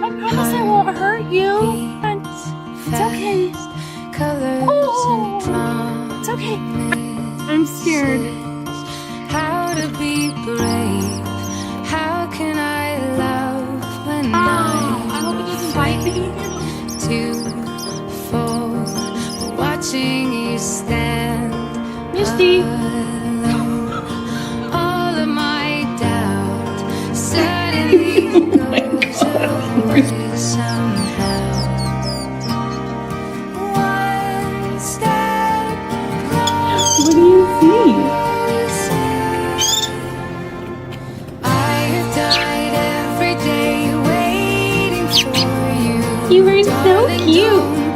I promise I won't hurt you. It's okay. Oh, it's okay. I'm scared. How to be brave? How can I love when I hope it doesn't bite me. to fall? Watching you stand. Misty. All of my doubt suddenly goes away somehow. One step What do you see? closer. I have died every day waiting for you. You are so Darling, cute. don't